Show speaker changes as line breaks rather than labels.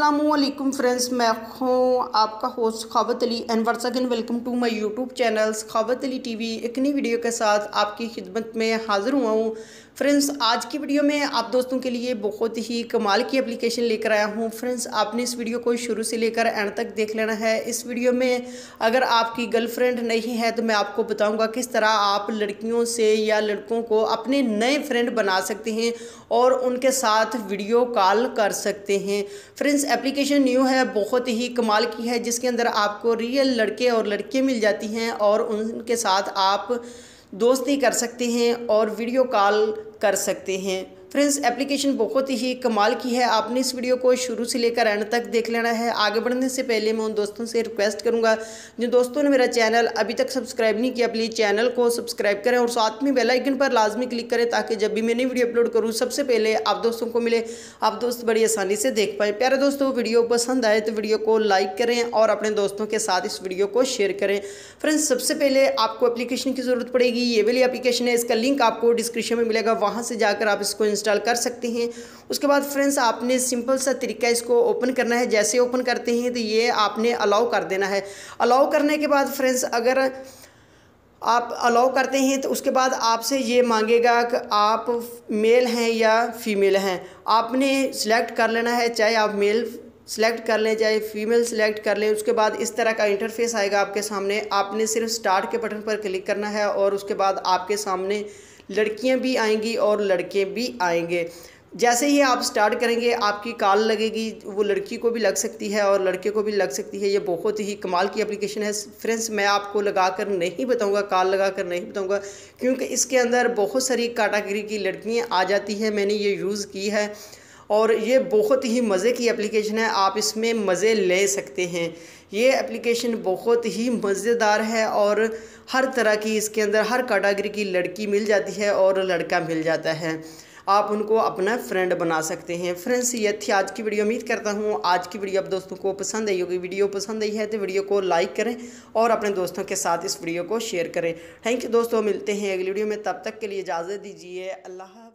अस्सलामुअलैकुम फ्रेंड्स, मैं हूँ आपका host Sakhawat Ali and once again welcome to my YouTube channel Sakhawat Ali TV. एक नई वीडियो के साथ आपकी खिदमत में हाज़िर हुआ हूँ। फ्रेंड्स, आज की वीडियो में आप दोस्तों के लिए बहुत ही कमाल की एप्लीकेशन लेकर आया हूँ। फ्रेंड्स, आपने इस वीडियो को शुरू से लेकर एंड तक देख लेना है। इस वीडियो में अगर आपकी गर्लफ्रेंड नहीं है तो मैं आपको बताऊँगा किस तरह आप लड़कियों से या लड़कों को अपने नए फ्रेंड बना सकते हैं और उनके साथ वीडियो कॉल कर सकते हैं। फ्रेंड्स, एप्लीकेशन न्यू है, बहुत ही कमाल की है, जिसके अंदर आपको रियल लड़के और लड़कियां मिल जाती हैं और उनके साथ आप दोस्ती कर सकते हैं और वीडियो कॉल कर सकते हैं। फ्रेंड्स, एप्लीकेशन बहुत ही कमाल की है। आपने इस वीडियो को शुरू से लेकर एंड तक देख लेना है। आगे बढ़ने से पहले मैं उन दोस्तों से रिक्वेस्ट करूंगा जिन दोस्तों ने मेरा चैनल अभी तक सब्सक्राइब नहीं किया, प्लीज़ चैनल को सब्सक्राइब करें और साथ में बेल आइकन पर लाजमी क्लिक करें ताकि जब भी मैं नई वीडियो अपलोड करूँ सबसे पहले आप दोस्तों को मिले, आप दोस्त बड़ी आसानी से देख पाएँ। प्यारे दोस्तों, वीडियो पसंद आए तो वीडियो को लाइक करें और अपने दोस्तों के साथ इस वीडियो को शेयर करें। फ्रेंड्स, सबसे पहले आपको एप्लीकेशन की ज़रूरत पड़ेगी। ये वाली एप्लीकेशन है, इसका लिंक आपको डिस्क्रिप्शन में मिलेगा, वहाँ से जाकर आप इसको इंस्टॉल कर सकते हैं। उसके बाद फ्रेंड्स, आपने सिंपल सा तरीका इसको ओपन करना है। जैसे ओपन करते हैं तो ये आपने अलाउ कर देना है। अलाउ करने के बाद फ्रेंड्स, अगर आप अलाउ करते हैं तो उसके बाद आपसे ये मांगेगा कि आप मेल हैं या फीमेल हैं। आपने सिलेक्ट कर लेना है, चाहे आप मेल सेलेक्ट कर लें चाहे फीमेल सेलेक्ट कर लें। उसके बाद इस तरह का इंटरफेस आएगा आपके सामने। आपने सिर्फ स्टार्ट के बटन पर क्लिक करना है और उसके बाद आपके सामने लड़कियां भी आएंगी और लड़के भी आएंगे। जैसे ही आप स्टार्ट करेंगे आपकी कॉल लगेगी, वो लड़की को भी लग सकती है और लड़के को भी लग सकती है। ये बहुत ही कमाल की एप्लीकेशन है। फ्रेंड्स, मैं आपको लगाकर नहीं बताऊंगा, कॉल लगाकर नहीं बताऊंगा, क्योंकि इसके अंदर बहुत सारी कैटेगरी की लड़कियां आ जाती हैं। मैंने ये यूज़ की है और ये बहुत ही मज़े की एप्लीकेशन है। आप इसमें मज़े ले सकते हैं। ये एप्लीकेशन बहुत ही मज़ेदार है और हर तरह की इसके अंदर हर कैटेगरी की लड़की मिल जाती है और लड़का मिल जाता है। आप उनको अपना फ्रेंड बना सकते हैं। फ्रेंड्स, ये थी आज की वीडियो। उम्मीद करता हूँ आज की वीडियो आप दोस्तों को पसंद आई होगी। वीडियो पसंद आई है तो वीडियो को लाइक करें और अपने दोस्तों के साथ इस वीडियो को शेयर करें। थैंक यू दोस्तों, मिलते हैं अगली वीडियो में। तब तक के लिए इजाज़त दीजिए। अल्लाह।